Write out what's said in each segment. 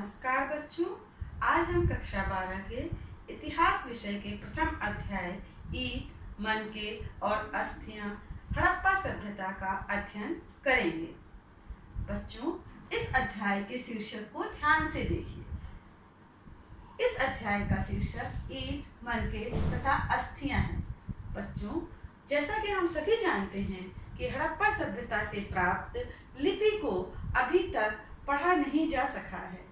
नमस्कार बच्चों। आज हम कक्षा 12 के इतिहास विषय के प्रथम अध्याय ईंट, मनके और अस्थियां हड़प्पा सभ्यता का अध्ययन करेंगे। बच्चों, इस अध्याय के शीर्षक को ध्यान से देखिए। इस अध्याय का शीर्षक ईंट, मनके तथा अस्थियां है। बच्चों, जैसा कि हम सभी जानते हैं कि हड़प्पा सभ्यता से प्राप्त लिपि को अभी तक पढ़ा नहीं जा सका है।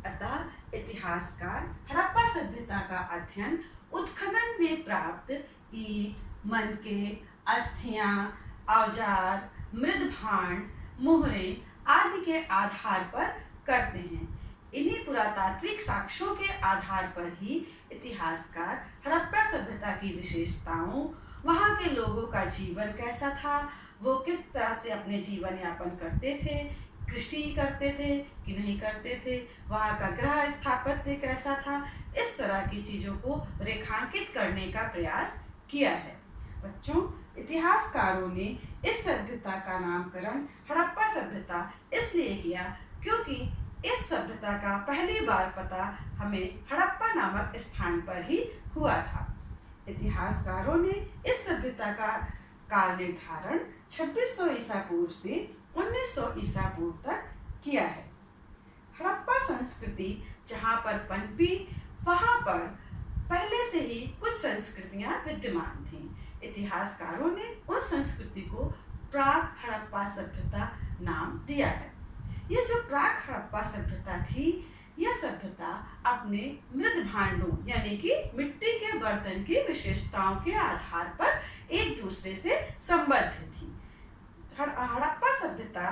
अतः इतिहासकार हड़प्पा सभ्यता का अध्ययन उत्खनन में प्राप्त ईंट, मनके, अस्थियां, औजार, मृदभांड, मोहरें आदि के आधार पर करते हैं। इन्हीं पुरातात्विक साक्ष्यों के आधार पर ही इतिहासकार हड़प्पा सभ्यता की विशेषताओं, वहाँ के लोगों का जीवन कैसा था, वो किस तरह से अपने जीवन यापन करते थे, कृषि करते थे कि नहीं करते थे, वहाँ का गृह स्थापत्य कैसा था, इस तरह की चीज़ों को रेखांकित करने का प्रयास किया है। बच्चों, इतिहासकारों ने इस सभ्यता का नामकरण हड़प्पा सभ्यता इसलिए किया क्योंकि इस सभ्यता का पहली बार पता हमें हड़प्पा नामक स्थान पर ही हुआ था। इतिहासकारों ने इस सभ्यता का काल निर्धारण 2600 ईसा पूर्व से 1900 ईसा पूर्व तक किया है। हड़प्पा संस्कृति जहाँ पर पनपी, वहाँ पर पहले से ही कुछ संस्कृतियाँ विद्यमान थीं। इतिहासकारों ने उन संस्कृति को प्राक हड़प्पा सभ्यता नाम दिया है। यह जो प्राक हड़प्पा सभ्यता थी, यह सभ्यता अपने मृद भांडों यानी कि मिट्टी के बर्तन की विशेषताओं के आधार पर एक दूसरे से संबद्ध थी। हड़प्पा सभ्यता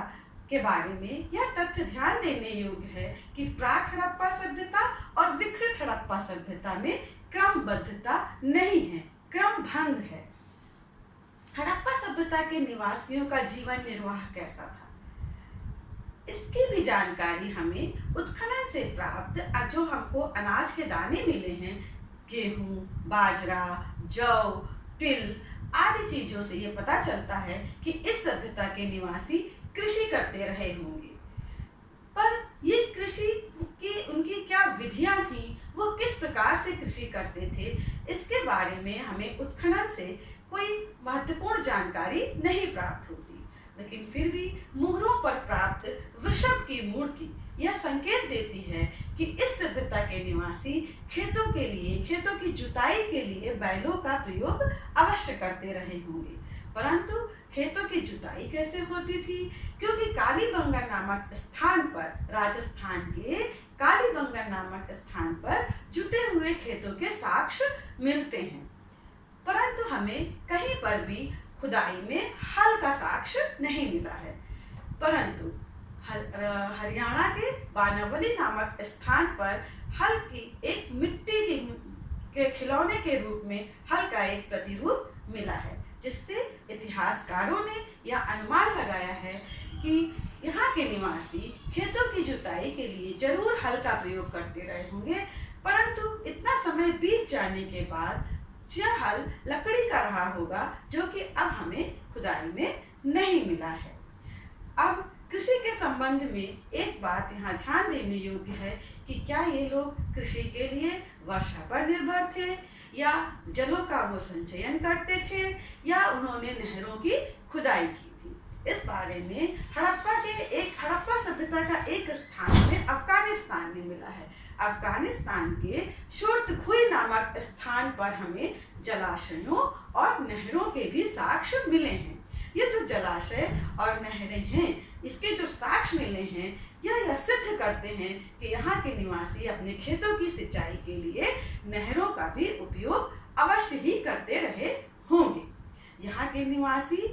के बारे में यह तथ्य ध्यान देने योग्य है कि प्राक हड़प्पा सभ्यता और विकसित हड़प्पा सभ्यता में क्रमबद्धता नहीं है, क्रम भंग है। हड़प्पा सभ्यता के निवासियों का जीवन निर्वाह कैसा था, इसकी भी जानकारी हमें उत्खनन से प्राप्त जो हमको अनाज के दाने मिले हैं, गेहूं, बाजरा, जौ, तिल आदि चीजों से ये पता चलता है कि इस सभ्यता के निवासी कृषि करते रहे होंगे। पर ये कृषि की उनकी क्या विधियां थी, वो किस प्रकार से कृषि करते थे, इसके बारे में हमें उत्खनन से कोई महत्वपूर्ण जानकारी नहीं प्राप्त होती। लेकिन फिर भी मोहरों पर प्राप्त वृषभ की मूर्ति यह संकेत देती है कि इस सभ्यता के निवासी खेतों के लिए, खेतों की जुताई के लिए बैलों का प्रयोग अवश्य करते रहे होंगे। परंतु खेतों की जुताई कैसे होती थी, क्योंकि कालीबंगन नामक स्थान पर, राजस्थान के कालीबंगन नामक स्थान पर जुते हुए खेतों के साक्ष्य मिलते हैं, परंतु हमें कहीं पर भी खुदाई में हल का साक्ष्य नहीं मिला है। परंतु हरियाणा के बानावली नामक स्थान पर हल की एक मिट्टी के खिलौने के रूप में हल का एक प्रतिरूप मिला है, जिससे इतिहासकारों ने यह अनुमान लगाया है कि यहाँ के निवासी खेतों की जुताई के लिए जरूर हल का प्रयोग करते रहे होंगे। परंतु इतना समय बीत जाने के बाद यह हल लकड़ी का रहा होगा, जो कि अब हमें खुदाई में नहीं मिला है। अब कृषि के संबंध में एक बात यहाँ ध्यान देने योग्य है कि क्या ये लोग कृषि के लिए वर्षा पर निर्भर थे, या जलों का वो संचयन करते थे, या उन्होंने नहरों की खुदाई की थी। इस बारे में हड़प्पा सभ्यता का एक स्थान हमें अफगानिस्तान में मिला है। अफगानिस्तान के शुर्तखुई नामक स्थान पर हमें जलाशयों और नहरों के भी साक्ष्य मिले हैं। ये जो जलाशय और नहरें हैं, इसके जो साक्ष्य मिले हैं, यह सिद्ध करते हैं कि यहाँ के निवासी अपने खेतों की सिंचाई के लिए नहरों का भी उपयोग अवश्य ही करते रहे होंगे। यहाँ के निवासी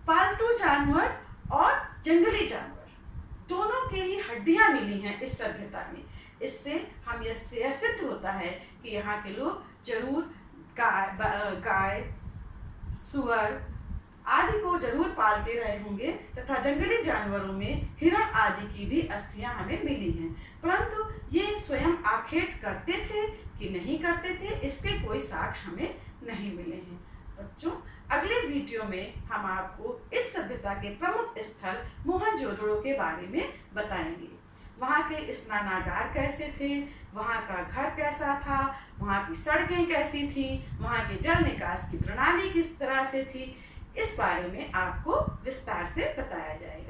पालतू जानवर और जंगली जानवर दोनों की ही हड्डियां मिली हैं इस सभ्यता में। इससे हम यह सिद्ध होता है कि यहाँ के लोग जरूर गाय, सुअर आदि को जरूर पालते रहे होंगे, तथा जंगली जानवरों में हिरण आदि की भी अस्थियां हमें मिली हैं। परंतु ये स्वयं आखेट करते थे कि नहीं करते थे, इसके कोई साक्ष्य हमें नहीं मिले हैं। बच्चों, अगले वीडियो में हम आपको इस सभ्यता के प्रमुख स्थल मोहनजोदड़ो के बारे में बताएंगे। वहाँ के स्नानागार कैसे थे, वहाँ का घर कैसा था, वहाँ की सड़कें कैसी थी, वहाँ के जल निकास की प्रणाली किस तरह से थी, इस बारे में आपको विस्तार से बताया जाएगा।